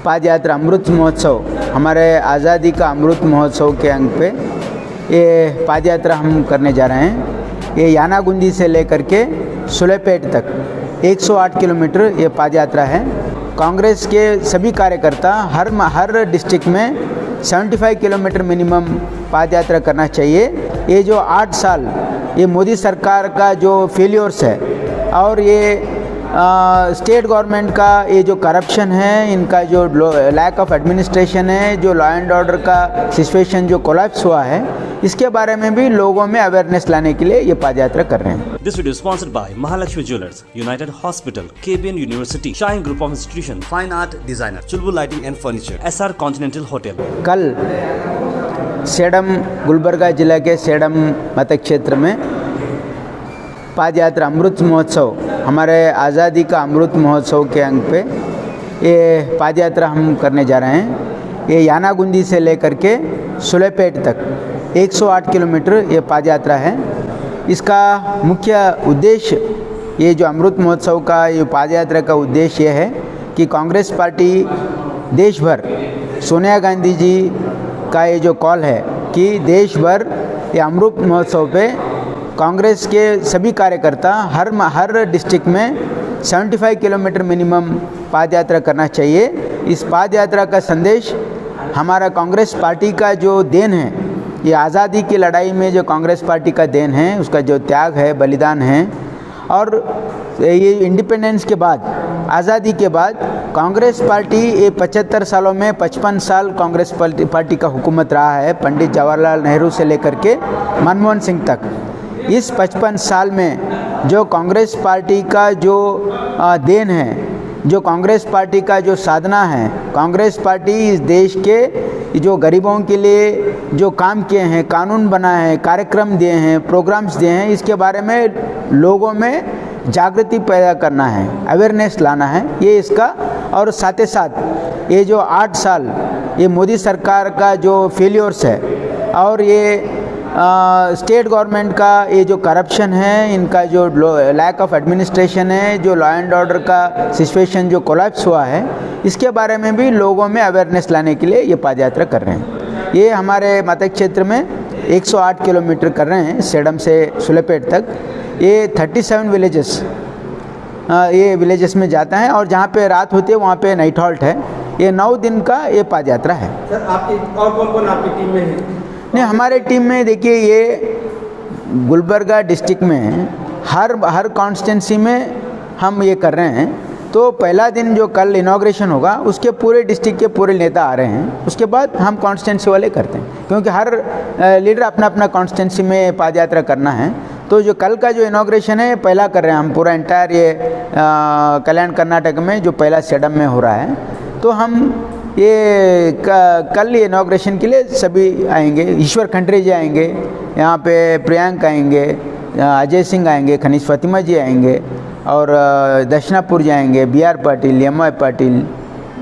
पाद यात्रा अमृत महोत्सव, हमारे आज़ादी का अमृत महोत्सव के अंग पे ये पाद यात्रा हम करने जा रहे हैं। ये यानागुंदी से लेकर के सुलेपेट तक 108 किलोमीटर ये पाद यात्रा है। कांग्रेस के सभी कार्यकर्ता हर डिस्ट्रिक्ट में 75 किलोमीटर मिनिमम पाद यात्रा करना चाहिए। ये जो 8 साल ये मोदी सरकार का जो फेलियर्स है और ये स्टेट गवर्नमेंट का ये जो करप्शन है, इनका जो लैक ऑफ एडमिनिस्ट्रेशन है, जो लॉ एंड ऑर्डर का सिचुएशन जो कोलैप्स हुआ है, इसके बारे में भी लोगों में अवेयरनेस लाने के लिए ये पाद यात्रा कर रहे हैं। This video is sponsored by Mahalakshmi Jewelers, United Hospital, KBN University, Shine Group of Institution, Fine Art Designer, Chulbul Lighting and Furniture, SR Continental Hotel। कल सेडम गुलबर्गा जिला के सेडम मतक क्षेत्र में पाद यात्रा अमृत महोत्सव, हमारे आज़ादी का अमृत महोत्सव के अंग पे ये पाद यात्रा हम करने जा रहे हैं। ये यानागुंदी से लेकर के सुलेपेट तक 108 किलोमीटर ये पाद यात्रा है। इसका मुख्य उद्देश्य, ये जो अमृत महोत्सव का ये पाद यात्रा का उद्देश्य ये है कि कांग्रेस पार्टी देश भर, सोनिया गांधी जी का ये जो कॉल है कि देश भर ये अमृत महोत्सव पे कांग्रेस के सभी कार्यकर्ता हर डिस्ट्रिक्ट में 75 किलोमीटर मिनिमम पाद यात्रा करना चाहिए। इस पाद यात्रा का संदेश हमारा कांग्रेस पार्टी का जो देन है, ये आज़ादी की लड़ाई में जो कांग्रेस पार्टी का देन है, उसका जो त्याग है, बलिदान है, और ये इंडिपेंडेंस के बाद, आज़ादी के बाद कांग्रेस पार्टी ये 75 सालों में 55 साल कांग्रेस पार्टी का हुकूमत रहा है, पंडित जवाहरलाल नेहरू से लेकर के मनमोहन सिंह तक। इस 55 साल में जो कांग्रेस पार्टी का जो देन है, जो कांग्रेस पार्टी का जो साधना है, कांग्रेस पार्टी इस देश के जो गरीबों के लिए जो काम किए हैं, कानून बनाए हैं, कार्यक्रम दिए हैं, प्रोग्राम्स दिए हैं, इसके बारे में लोगों में जागृति पैदा करना है, अवेयरनेस लाना है, ये इसका। और साथ ही साथ ये जो 8 साल ये मोदी सरकार का जो फेलियर्स है और ये स्टेट गवर्नमेंट का ये जो करप्शन है, इनका जो लैक ऑफ एडमिनिस्ट्रेशन है, जो लॉ एंड ऑर्डर का सिचुएशन जो कोलैप्स हुआ है, इसके बारे में भी लोगों में अवेयरनेस लाने के लिए ये पाद यात्रा कर रहे हैं। ये हमारे मतक क्षेत्र में 108 किलोमीटर कर रहे हैं, सेडम से सुलेपेट तक। ये 37 विलेजेस में जाता है और जहाँ पे रात होती है वहाँ पे नाइट हॉल्ट है। ये 9 दिन का ये पाद यात्रा है। सर, आपकी और कौन-कौन आपकी टीम में है? नहीं, हमारे टीम में देखिए, ये गुलबर्गा डिस्ट्रिक्ट में हर कॉन्स्टिट्यूंसी में हम ये कर रहे हैं। तो पहला दिन जो कल इनॉग्रेशन होगा, उसके पूरे डिस्ट्रिक्ट के पूरे नेता आ रहे हैं। उसके बाद हम कॉन्स्टिट्यूंसी वाले करते हैं, क्योंकि हर लीडर अपना अपना कॉन्स्टिट्यूंसी में पाद यात्रा करना है। तो जो कल का जो इनॉग्रेशन है, पहला कर रहे हैं हम, पूरा एंटायर ये कल्याण कर्नाटक में जो पहला सेडम में हो रहा है। तो हम ये कल इनॉग्रेशन के लिए सभी आएंगे। ईश्वर खंडरे जी आएंगे, यहाँ पे प्रियांक आएंगे, अजय सिंह आएंगे, खनीश फातिमा जी आएंगे, और दक्षिणापुर जी आएंगे, BR पाटिल, MY पाटिल,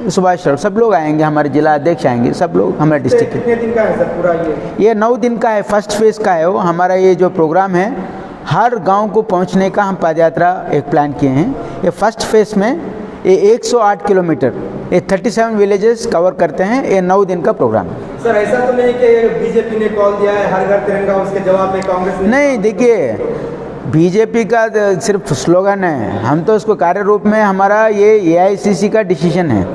सुभाष राव, सब लोग आएंगे, हमारे जिला अध्यक्ष आएंगे, सब लोग हमारे डिस्ट्रिक्ट के। कितने दिन का है सर पूरा ये 9 दिन का है, फर्स्ट फेज़ का है वो। हमारा ये जो प्रोग्राम है, हर गाँव को पहुँचने का हम पाद यात्रा एक प्लान किए हैं। ये फर्स्ट फेज़ में ये 108 किलोमीटर, ये 37 विलेजेस कवर करते हैं। ये 9 दिन का प्रोग्राम है। सर, ऐसा तो नहीं कि बीजेपी ने कॉल दिया है हर घर तिरंगा, उसके जवाब में कांग्रेस ने? नहीं, देखिए, बीजेपी का सिर्फ स्लोगन है, हम तो उसको कार्य रूप में, हमारा ये AICC का डिसीजन है।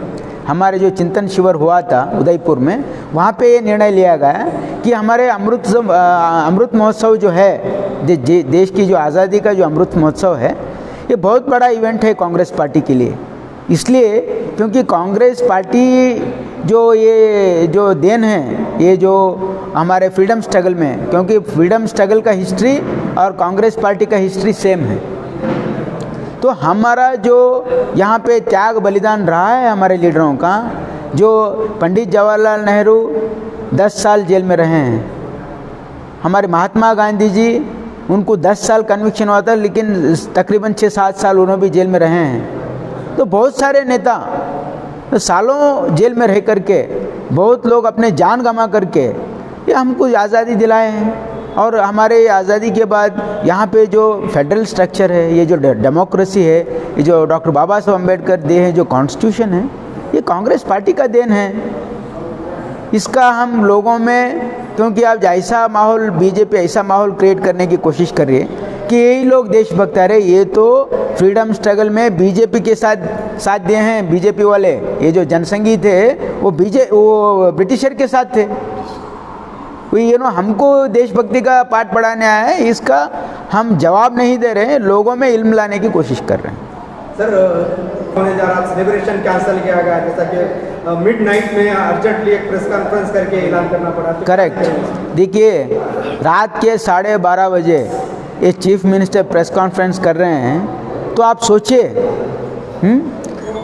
हमारे जो चिंतन शिविर हुआ था उदयपुर में, वहाँ पे ये निर्णय लिया गया कि हमारे अमृत महोत्सव जो है, देश की जो आज़ादी का जो अमृत महोत्सव है, ये बहुत बड़ा इवेंट है कांग्रेस पार्टी के लिए। इसलिए क्योंकि कांग्रेस पार्टी ये जो देन है, ये जो हमारे फ्रीडम स्ट्रगल में, क्योंकि फ्रीडम स्ट्रगल का हिस्ट्री और कांग्रेस पार्टी का हिस्ट्री सेम है। तो हमारा जो यहाँ पे त्याग बलिदान रहा है हमारे लीडरों का, जो पंडित जवाहरलाल नेहरू 10 साल जेल में रहे हैं, हमारे महात्मा गांधी जी, उनको 10 साल कन्विक्शन हुआ था, लेकिन तकरीबन 6-7 साल उन्होंने भी जेल में रहे हैं। तो बहुत सारे नेता सालों जेल में रह करके, बहुत लोग अपने जान गंवा करके ये हमको आज़ादी दिलाए हैं। और हमारे आज़ादी के बाद यहाँ पे जो फेडरल स्ट्रक्चर है, ये जो डेमोक्रेसी है, ये जो डॉक्टर बाबा साहब अम्बेडकर दे हैं जो कॉन्स्टिट्यूशन है, ये कांग्रेस पार्टी का देन है। इसका हम लोगों में, क्योंकि आप ऐसा माहौल, बीजेपी ऐसा माहौल क्रिएट करने की कोशिश कर रही है कि यही लोग देशभक्त है, ये तो फ्रीडम स्ट्रगल में बीजेपी के साथ दिए हैं। बीजेपी वाले, ये जो जनसंघी थे वो ब्रिटिशर के साथ थे। हमको देशभक्ति का पाठ पढ़ाने आया है, इसका हम जवाब नहीं दे रहे हैं, लोगों में इल्म लाने की कोशिश कर रहे हैं। सर, होने जा रहा सेलिब्रेशन कैंसिल किया गया, जैसा कि मिडनाइट में अर्जेंटली एक प्रेस कॉन्फ्रेंस करके ऐलान करना पड़ा। करेक्ट। देखिए, रात के 12:30 बजे ये चीफ मिनिस्टर प्रेस कॉन्फ्रेंस कर रहे हैं, तो आप सोचिए,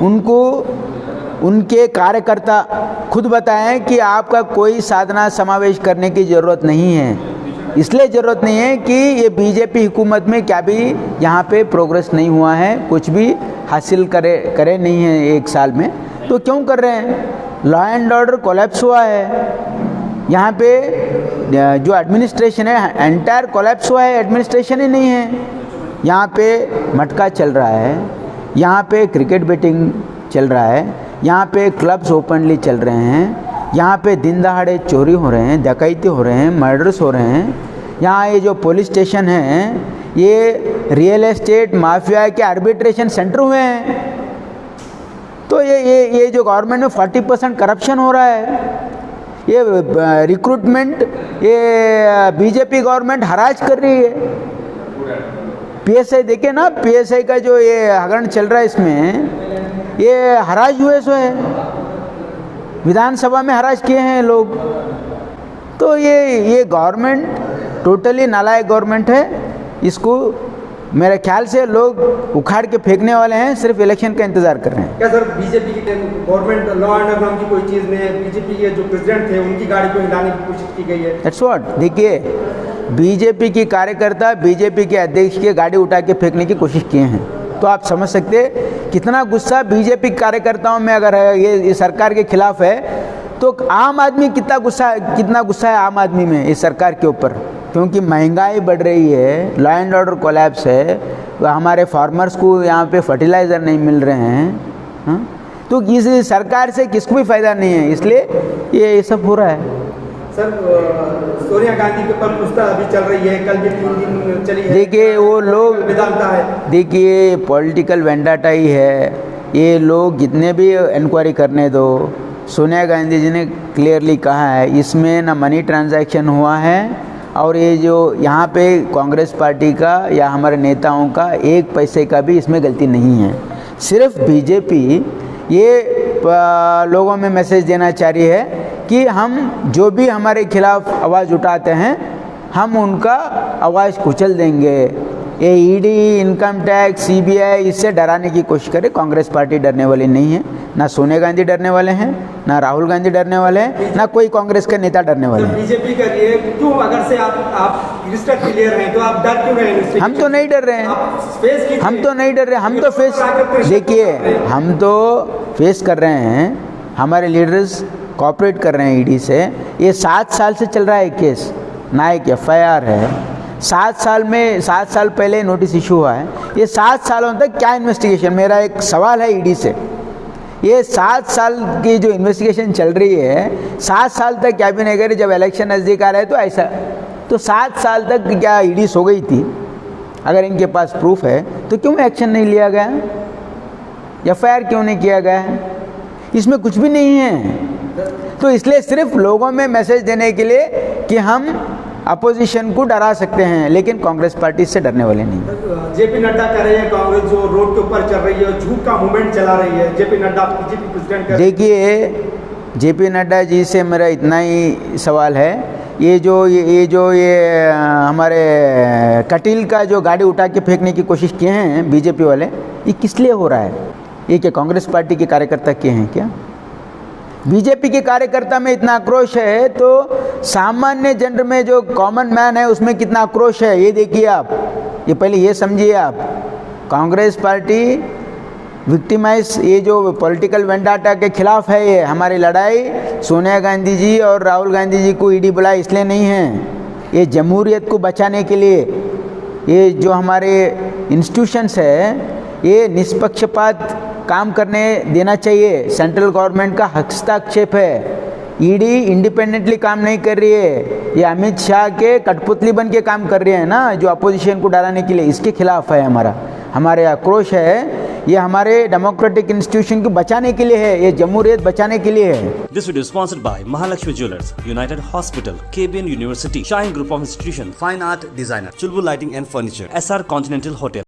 उनको उनके कार्यकर्ता खुद बताएं कि आपका कोई साधना समावेश करने की ज़रूरत नहीं है। इसलिए ज़रूरत नहीं है कि ये बीजेपी हुकूमत में क्या भी यहाँ पे प्रोग्रेस नहीं हुआ है, कुछ भी हासिल करे नहीं है 1 साल में, तो क्यों कर रहे हैं? लॉ एंड ऑर्डर कोलैप्स हुआ है यहाँ पे, जो एडमिनिस्ट्रेशन है एंटायर कोलैप्स हुआ है, एडमिनिस्ट्रेशन ही नहीं है। यहाँ पे मटका चल रहा है, यहाँ पे क्रिकेट बेटिंग चल रहा है, यहाँ पे क्लब्स ओपनली चल रहे हैं, यहाँ पे दिन दहाड़े चोरी हो रहे हैं, डकैती हो रहे हैं, मर्डर्स हो रहे हैं। यहाँ ये जो पुलिस स्टेशन है, ये रियल एस्टेट माफिया के आर्बिट्रेशन सेंटर हुए हैं। तो ये जो गवर्नमेंट में 40% करप्शन हो रहा है, ये रिक्रूटमेंट ये बीजेपी गवर्नमेंट हराज कर रही है। पीएसआई देखे ना, पीएसआई का जो ये हगरण चल रहा है, इसमें ये हराज हुए सो है, विधानसभा में हराज किए हैं लोग। तो ये गवर्नमेंट टोटली नालायक गवर्नमेंट है। इसको मेरे ख्याल से लोग उखाड़ के फेंकने वाले हैं, सिर्फ इलेक्शन का इंतजार कर रहे हैं। क्या सर, बीजेपी की गवर्नमेंट लॉ एंड ऑर्डर नाम की कोई चीज़ नहीं है? बीजेपी के जो प्रेसिडेंट थे उनकी गाड़ी को हिलाने की कोशिश की गई है। That's what. देखिए, बीजेपी की कार्यकर्ता बीजेपी के अध्यक्ष की गाड़ी उठा के फेंकने की कोशिश किए हैं, तो आप समझ सकते कितना गुस्सा बीजेपी कार्यकर्ताओं में अगर है, ये सरकार के खिलाफ है, तो आम आदमी कितना गुस्सा है आम आदमी में इस सरकार के ऊपर। क्योंकि महंगाई बढ़ रही है, लॉ एंड ऑर्डर कोलैप्स है, हमारे फार्मर्स को यहाँ पे फर्टिलाइज़र नहीं मिल रहे हैं, तो इस सरकार से किसको भी फ़ायदा नहीं है, इसलिए ये सब हो रहा है। सर, सोनिया गांधी के ऊपर पूछताछ अभी चल रही है, कल भी 3 दिन चली है। देखिए, वो लोग विधानता है, देखिए पॉलिटिकल वेंडाटा ही है। ये लोग जितने भी इंक्वायरी करने दो, सोनिया गांधी जी ने क्लियरली कहा है इसमें ना मनी ट्रांजैक्शन हुआ है, और ये जो यहाँ पे कांग्रेस पार्टी का या हमारे नेताओं का 1 पैसे का भी इसमें गलती नहीं है। सिर्फ बीजेपी ये लोगों में मैसेज देना चाह रही है कि हम जो भी हमारे खिलाफ आवाज़ उठाते हैं, हम उनका आवाज़ कुचल देंगे। ये ईडी, इनकम टैक्स, सीबीआई, इससे डराने की कोशिश करे। कांग्रेस पार्टी डरने वाली नहीं है, ना सोनिया गांधी डरने वाले हैं, ना राहुल गांधी डरने वाले हैं, ना कोई कांग्रेस के नेता डरने वाले हैं। बीजेपी कर रही है, क्यों? अगर से आप रिश्ता क्लियर हैं तो आप डर क्यों रहे हैं? हम तो नहीं डर रहे हैं, हम तो नहीं डर रहे, हम तो देखिए, हम तो फेस कर रहे हैं। हमारे लीडर्स कोऑपरेट कर रहे हैं ईडी से। ये 7 साल से चल रहा है केस, ना एक FIR है। 7 साल पहले नोटिस इशू हुआ है। ये 7 सालों तक क्या इन्वेस्टिगेशन? मेरा एक सवाल है ईडी से, ये 7 साल की जो इन्वेस्टिगेशन चल रही है, 7 साल तक क्या भी नहीं करे? जब इलेक्शन नज़दीक आ रहा है तो ऐसा, तो 7 साल तक क्या ईडी सो गई थी? अगर इनके पास प्रूफ है तो क्यों एक्शन नहीं लिया गया? FIR क्यों नहीं किया गया है? इसमें कुछ भी नहीं है। तो इसलिए सिर्फ लोगों में मैसेज देने के लिए कि हम अपोजिशन को डरा सकते हैं, लेकिन कांग्रेस पार्टी से डरने वाले नहीं। जेपी नड्डा कह रहे हैं कांग्रेस जो रोड के ऊपर चल रही है, झूठ का मूवमेंट चला रही है। JP Nadda BJP president. देखिए, जेपी नड्डा जी से मेरा इतना ही सवाल है, ये जो हमारे कटील का जो गाड़ी उठा के फेंकने की कोशिश किए हैं बीजेपी वाले, ये किस लिए हो रहा है? ये क्या कांग्रेस पार्टी के कार्यकर्ता किए हैं क्या? बीजेपी के कार्यकर्ता में इतना आक्रोश है, तो सामान्य जनर में जो कॉमन मैन है उसमें कितना आक्रोश है, ये देखिए आप। ये पहले ये समझिए आप। कांग्रेस पार्टी विक्टिमाइज, ये जो पॉलिटिकल वेंडाटा के खिलाफ है, ये हमारी लड़ाई सोनिया गांधी जी और राहुल गांधी जी को ईडी बुलाए इसलिए नहीं है ये जमहूरियत को बचाने के लिए ये जो हमारे इंस्टीट्यूशंस है ये निष्पक्षपात काम करने देना चाहिए। सेंट्रल गवर्नमेंट का हस्तक्षेप है। ईडी इंडिपेंडेंटली काम नहीं कर रही है, ये अमित शाह के कठपुतली बन के काम कर रही है ना, जो अपोजिशन को डराने के लिए। इसके खिलाफ है हमारे आक्रोश है। ये हमारे डेमोक्रेटिक इंस्टीट्यूशन को बचाने के लिए है, ये जमहूरियत बचाने के लिए है। This video is sponsored by Mahalakshmi Jewelers, United Hospital, KBN University, Shine Group of Institution, Fine Art Designer, Chulbul Lighting and Furniture, SR Continental Hotel.